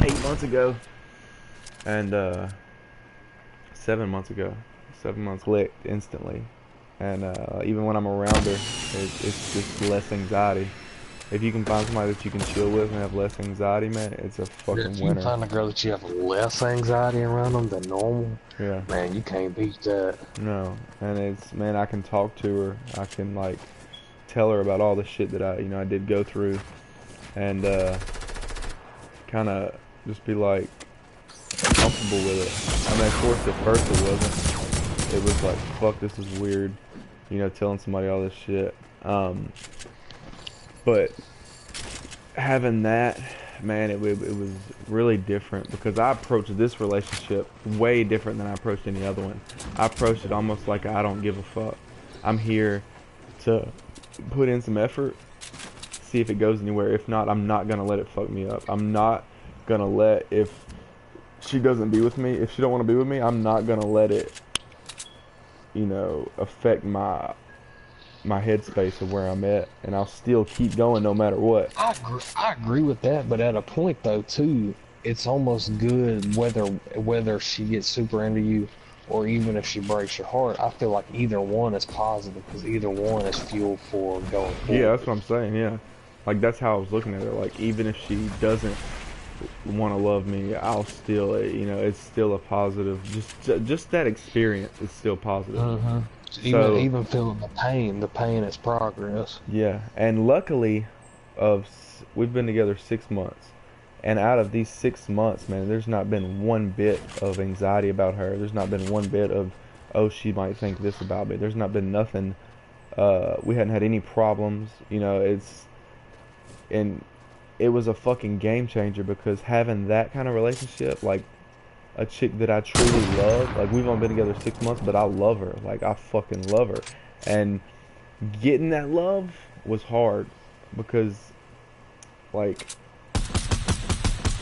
Speaker 2: 8 months ago, and 7 months ago. 7 months clicked instantly. And even when I'm around her, it's just less anxiety. If you can find somebody that you can chill with and have less anxiety, man, it's a
Speaker 1: Yeah,
Speaker 2: fucking
Speaker 1: if you can
Speaker 2: winner.
Speaker 1: find a girl that you have less anxiety around them than normal,
Speaker 2: Yeah.
Speaker 1: man, you can't beat that.
Speaker 2: No. And it's, man, I can talk to her. I can, like, tell her about all the shit that I did go through. And kind of just be, like, comfortable with it. I mean, of course, at first it wasn't. It was like, fuck, this is weird. Telling somebody all this shit. But having that, man, it was really different because I approached this relationship way different than I approached any other one. I approached it almost like I don't give a fuck. I'm here to put in some effort, see if it goes anywhere. If not, I'm not gonna let it fuck me up. I'm not gonna let, if she doesn't be with me, if she don't want to be with me, I'm not gonna let it, affect my headspace of where I'm at, and I'll still keep going no matter what.
Speaker 1: I agree with that, but at a point though too, it's almost good whether she gets super into you or even if she breaks your heart. I feel like either one is positive because either one is fuel for going
Speaker 2: Yeah, that's
Speaker 1: forward.
Speaker 2: what I'm saying. Yeah, like that's how I was looking at it. Like even if she doesn't want to love me, I'll still, it's still a positive. Just that experience is still positive.
Speaker 1: Mm-hmm. Even
Speaker 2: So
Speaker 1: even feeling the pain is progress.
Speaker 2: yeah, and luckily, we've been together 6 months, and out of these 6 months, man, there's not been one bit of anxiety about her. There's not been one bit of, oh, she might think this about me. There's not been nothing. We hadn't had any problems. And it was a fucking game changer because having that kind of relationship, like a chick that I truly love, like we've only been together 6 months, but I love her. Like I fucking love her. And getting that love was hard because like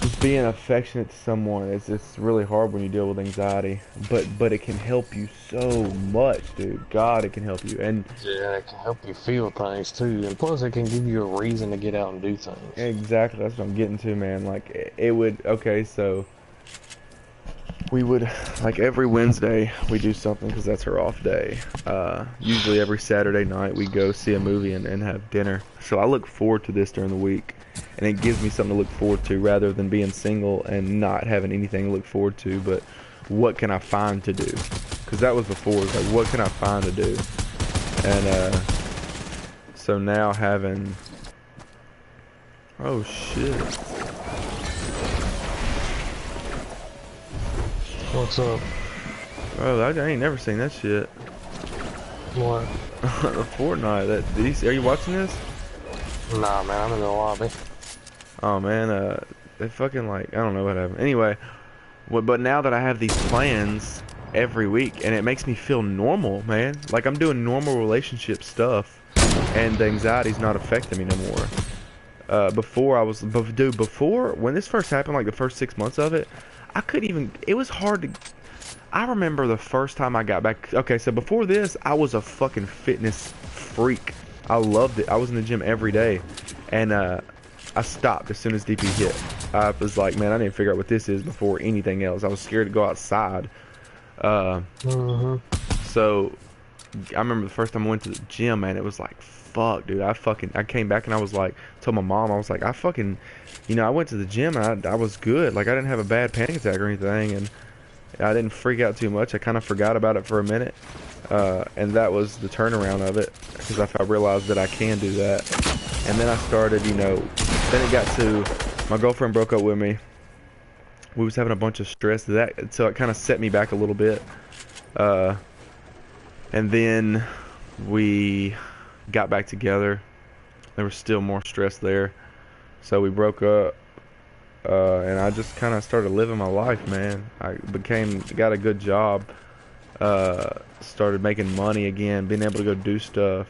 Speaker 2: just being affectionate to someone, it's really hard when you deal with anxiety, but it can help you so much, dude. God, it can help you. And
Speaker 1: Yeah, it can help you feel things too, and plus it can give you a reason to get out and do things.
Speaker 2: exactly, that's what I'm getting to, man. Like it would, okay, so we would, like every Wednesday we do something because that's her off day. Usually every Saturday night we go see a movie and have dinner. So I look forward to this during the week, and it gives me something to look forward to rather than being single and not having anything to look forward to. But what can I find to do? because that was before. It was like, what can I find to do? And so now having, oh shit,
Speaker 1: What's up?
Speaker 2: bro, I ain't never seen that shit.
Speaker 1: What?
Speaker 2: The Fortnite. Are you watching this?
Speaker 1: Nah, man, I'm in the lobby.
Speaker 2: Oh man, they fucking like, I don't know what happened. Anyway, but now that I have these plans every week, and it makes me feel normal, man. Like I'm doing normal relationship stuff, and the anxiety's not affecting me no more. Before I was, dude, before when this first happened, like the first 6 months of it, I couldn't even. It was hard to. I remember the first time I got back. Okay, so before this, I was a fucking fitness freak. I loved it. I was in the gym every day, and I stopped as soon as DP hit. I was like, man, I need to figure out what this is before anything else. I was scared to go outside. So I remember the first time I went to the gym, man, it was like, fuck, dude. I came back and I was like, told my mom, I was like, I went to the gym and I was good. Like I didn't have a bad panic attack or anything, and I didn't freak out too much. I kind of forgot about it for a minute. And that was the turnaround of it, because I realized that I can do that. And then I started, then it got to, my girlfriend broke up with me. We was having a bunch of stress, so it kind of set me back a little bit. And then we got back together. There was still more stress there. So we broke up. And I just kind of started living my life, man. I got a good job. Started making money again, being able to go do stuff.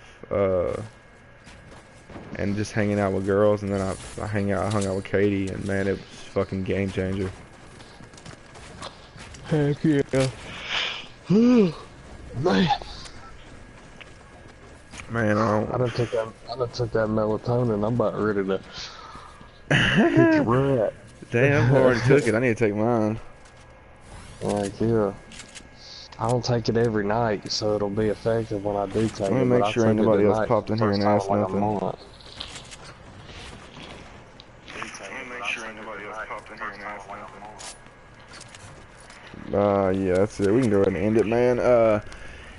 Speaker 2: And just hanging out with girls, and then I hung out with Katie, and man, it was fucking game changer.
Speaker 1: Heck yeah. Man.
Speaker 2: Man,
Speaker 1: I done took that melatonin. I'm about ready to hit the rat.
Speaker 2: Damn, I already took it. I need to take mine.
Speaker 1: Like, yeah. I don't take it every night, so it'll be effective when I do take it.
Speaker 2: Let me make sure ain't nobody else popped in here and asked nothing. Yeah, that's it. We can go ahead and end it, man.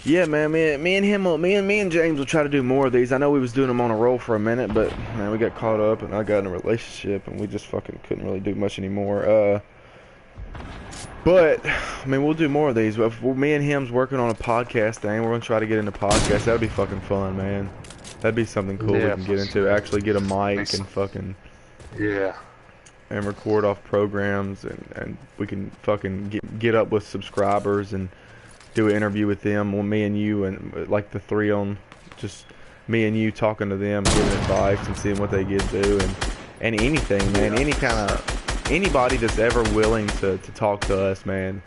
Speaker 2: Yeah, man. Me and James will try to do more of these. I know we was doing them on a roll for a minute, but man, we got caught up, and I got in a relationship, and we just fucking couldn't really do much anymore. But I mean, we'll do more of these. If me and him's working on a podcast thing, we're gonna try to get into podcasts. That'd be fucking fun, man. That'd be something cool we can get into. Actually, get a mic and fucking and record off programs, and we can fucking get up with subscribers and do an interview with them. Well, me and you, and like the three on, just me and you talking to them, giving advice and seeing what they get to do, and anything, man. Anybody that's ever willing to talk to us, man.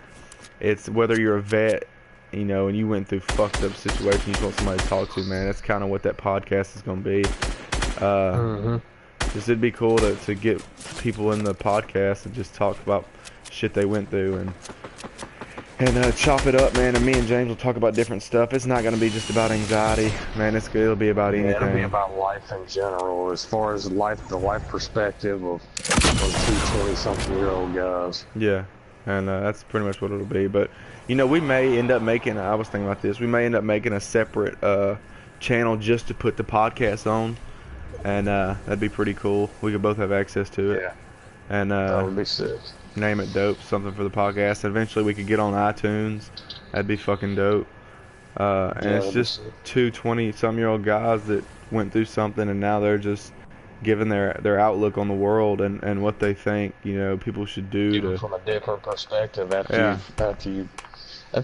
Speaker 2: It's whether you're a vet, and you went through fucked up situations, you just want somebody to talk to, man. That's kind of what that podcast is going to be. Just it'd be cool to get people in the podcast and just talk about shit they went through and chop it up, man. And me and James will talk about different stuff. It's not going to be just about anxiety, man. It'll be about anything.
Speaker 1: It'll be about life in general, as far as the life perspective of two 20-something-year-old guys.
Speaker 2: Yeah, and that's pretty much what it'll be. But we may end up making. I was thinking about this. We may end up making a separate channel just to put the podcast on, and that'd be pretty cool. We could both have access to it.
Speaker 1: Yeah.
Speaker 2: And
Speaker 1: that would be sick.
Speaker 2: Name it dope, something for the podcast. Eventually we could get on iTunes. That'd be fucking dope. And it's just two 20-some-year-old guys that went through something, and now they're just giving their outlook on the world and what they think people should do
Speaker 1: from a different perspective after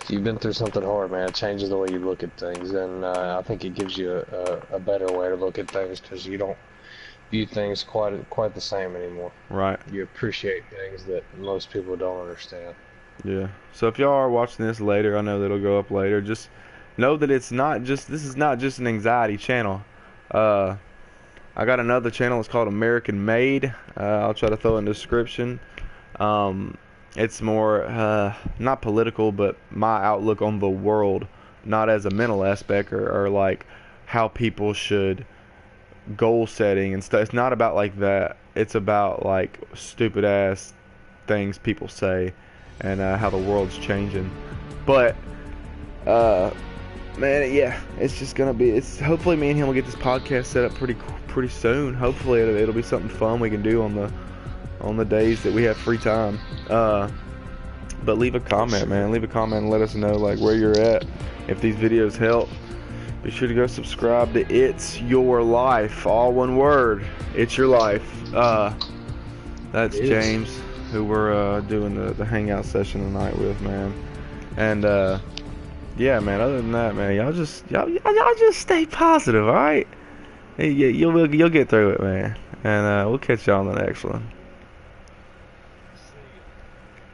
Speaker 1: you've been through something hard, man. It changes the way you look at things, and I think it gives you a better way to look at things, because you don't view things quite the same anymore.
Speaker 2: Right.
Speaker 1: You appreciate things that most people don't understand.
Speaker 2: Yeah. So if y'all are watching this later, I know that it'll go up later. Just know that this is not just an anxiety channel. I got another channel. It's called American Made. I'll try to throw it in the description. It's more not political, but my outlook on the world, not as a mental aspect or like how people should goal setting and stuff. It's not about like that. It's about like stupid ass things people say and how the world's changing. But Uh, man, yeah, it's just gonna be. It's hopefully me and him will get this podcast set up pretty soon. Hopefully it'll be something fun we can do on the days that we have free time. But leave a comment, man. Leave a comment and let us know like where you're at. If these videos help, be sure to go subscribe to It's Your Life, all one word. It's Your Life. That's James, who we're doing the hangout session tonight with, man. And yeah, man. Other than that, man, y'all just stay positive, all right? You'll get through it, man. And we'll catch y'all on the next one.